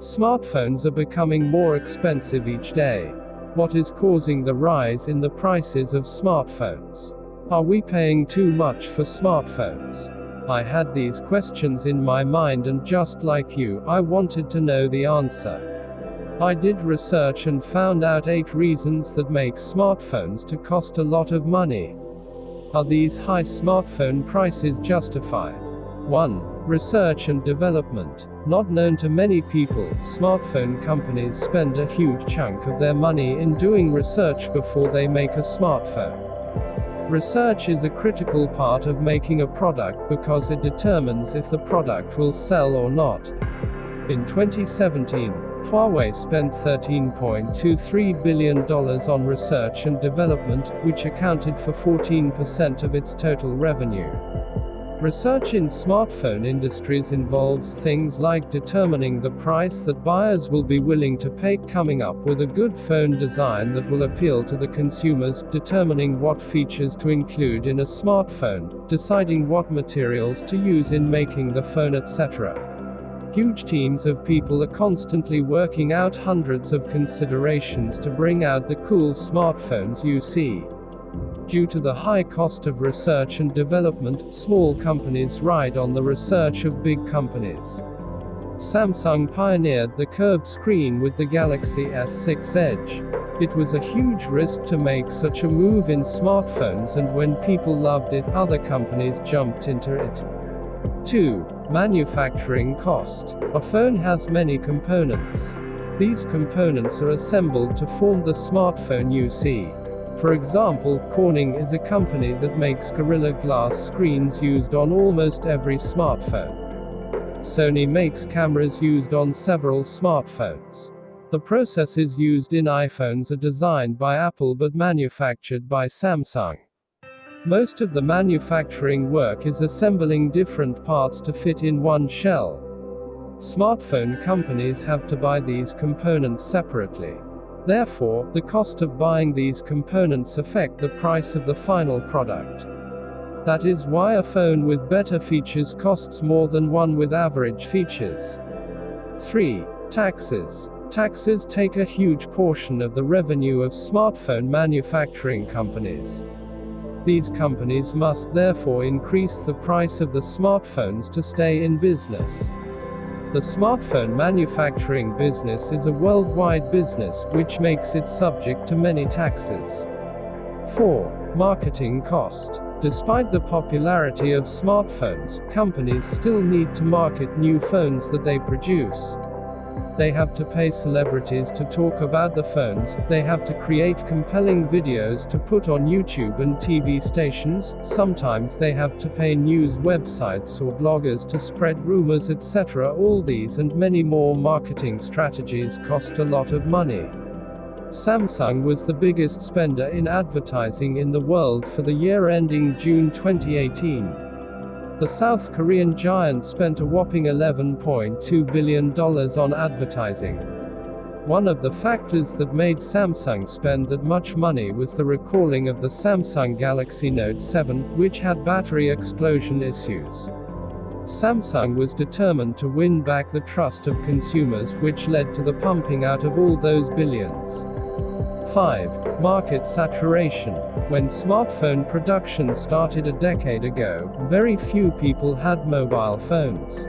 Smartphones are becoming more expensive each day. What is causing the rise in the prices of smartphones? Are we paying too much for smartphones? I had these questions in my mind, and just like you, I wanted to know the answer. I did research and found out 8 reasons that make smartphones to cost a lot of money. Are these high smartphone prices justified? 1. Research and development. Not known to many people, smartphone companies spend a huge chunk of their money in doing research before they make a smartphone. Research is a critical part of making a product because it determines if the product will sell or not. In 2017, Huawei spent $13.23 billion on research and development, which accounted for 14% of its total revenue. Research in smartphone industries involves things like determining the price that buyers will be willing to pay, coming up with a good phone design that will appeal to the consumers, determining what features to include in a smartphone, deciding what materials to use in making the phone, etc. Huge teams of people are constantly working out hundreds of considerations to bring out the cool smartphones you see. Due to the high cost of research and development, small companies ride on the research of big companies. Samsung pioneered the curved screen with the Galaxy S6 Edge. It was a huge risk to make such a move in smartphones, and when people loved it, other companies jumped into it. 2. Manufacturing cost. A phone has many components. These components are assembled to form the smartphone you see. For example, Corning is a company that makes Gorilla Glass screens used on almost every smartphone. Sony makes cameras used on several smartphones. The processors used in iPhones are designed by Apple but manufactured by Samsung. Most of the manufacturing work is assembling different parts to fit in one shell. Smartphone companies have to buy these components separately. Therefore, the cost of buying these components affect the price of the final product. That is why a phone with better features costs more than one with average features. 3. Taxes. Taxes take a huge portion of the revenue of smartphone manufacturing companies. These companies must therefore increase the price of the smartphones to stay in business. The smartphone manufacturing business is a worldwide business, which makes it subject to many taxes. 4. Marketing cost. Despite the popularity of smartphones, companies still need to market new phones that they produce. They have to pay celebrities to talk about the phones, they have to create compelling videos to put on YouTube and TV stations, sometimes they have to pay news websites or bloggers to spread rumors, etc. All these and many more marketing strategies cost a lot of money. Samsung was the biggest spender in advertising in the world for the year ending June 2018. The South Korean giant spent a whopping $11.2 billion on advertising. One of the factors that made Samsung spend that much money was the recalling of the Samsung Galaxy Note 7, which had battery explosion issues. Samsung was determined to win back the trust of consumers, which led to the pumping out of all those billions. 5. Market saturation. When smartphone production started a decade ago, very few people had mobile phones.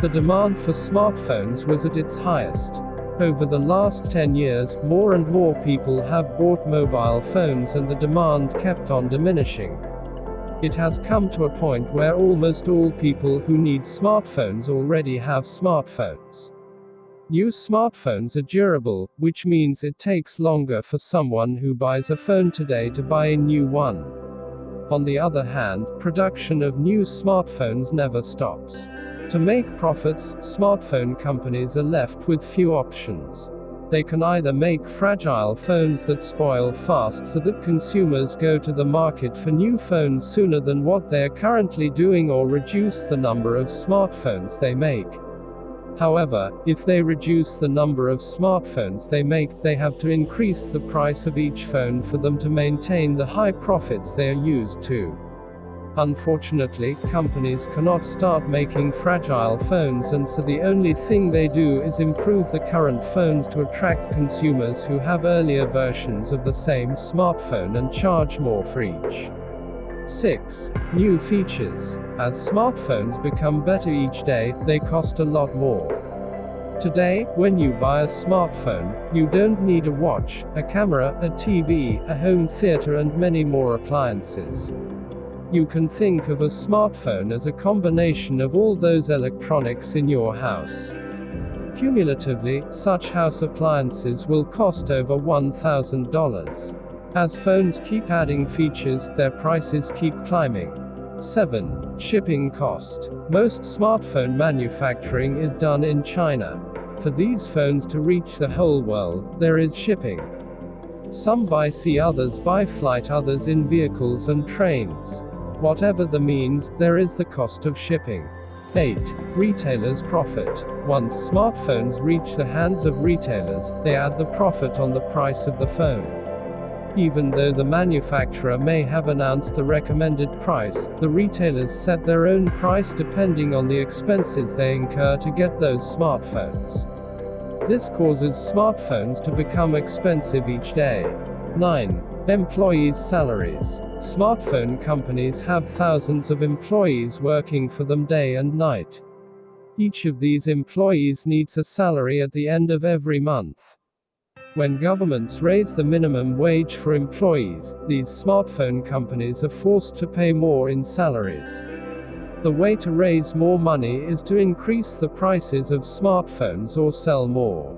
The demand for smartphones was at its highest. Over the last 10 years, more and more people have bought mobile phones and the demand kept on diminishing. It has come to a point where almost all people who need smartphones already have smartphones. New smartphones are durable, which means it takes longer for someone who buys a phone today to buy a new one. On the other hand, production of new smartphones never stops. To make profits, smartphone companies are left with few options. They can either make fragile phones that spoil fast so that consumers go to the market for new phones sooner than what they are currently doing, or reduce the number of smartphones they make. However, if they reduce the number of smartphones they make, they have to increase the price of each phone for them to maintain the high profits they are used to. Unfortunately, companies cannot start making fragile phones, and so the only thing they do is improve the current phones to attract consumers who have earlier versions of the same smartphone and charge more for each. 6. New features. As smartphones become better each day, they cost a lot more. Today, when you buy a smartphone, you don't need a watch, a camera, a TV, a home theater, and many more appliances. You can think of a smartphone as a combination of all those electronics in your house. Cumulatively, such house appliances will cost over $1,000. As phones keep adding features, their prices keep climbing. 7. Shipping cost. Most smartphone manufacturing is done in China. For these phones to reach the whole world, there is shipping. Some by sea, others by flight, others in vehicles and trains. Whatever the means, there is the cost of shipping. 8. Retailers' profit. Once smartphones reach the hands of retailers, they add the profit on the price of the phone. Even though the manufacturer may have announced the recommended price, the retailers set their own price depending on the expenses they incur to get those smartphones. This causes smartphones to become expensive each day. 9. Employees' salaries. Smartphone companies have thousands of employees working for them day and night. Each of these employees needs a salary at the end of every month. When governments raise the minimum wage for employees, these smartphone companies are forced to pay more in salaries. The way to raise more money is to increase the prices of smartphones or sell more.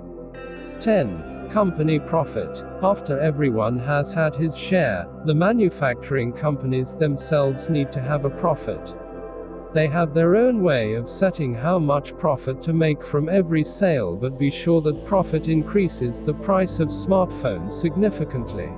10. Company profit. After everyone has had his share, the manufacturing companies themselves need to have a profit. They have their own way of setting how much profit to make from every sale, but be sure that profit increases the price of smartphones significantly.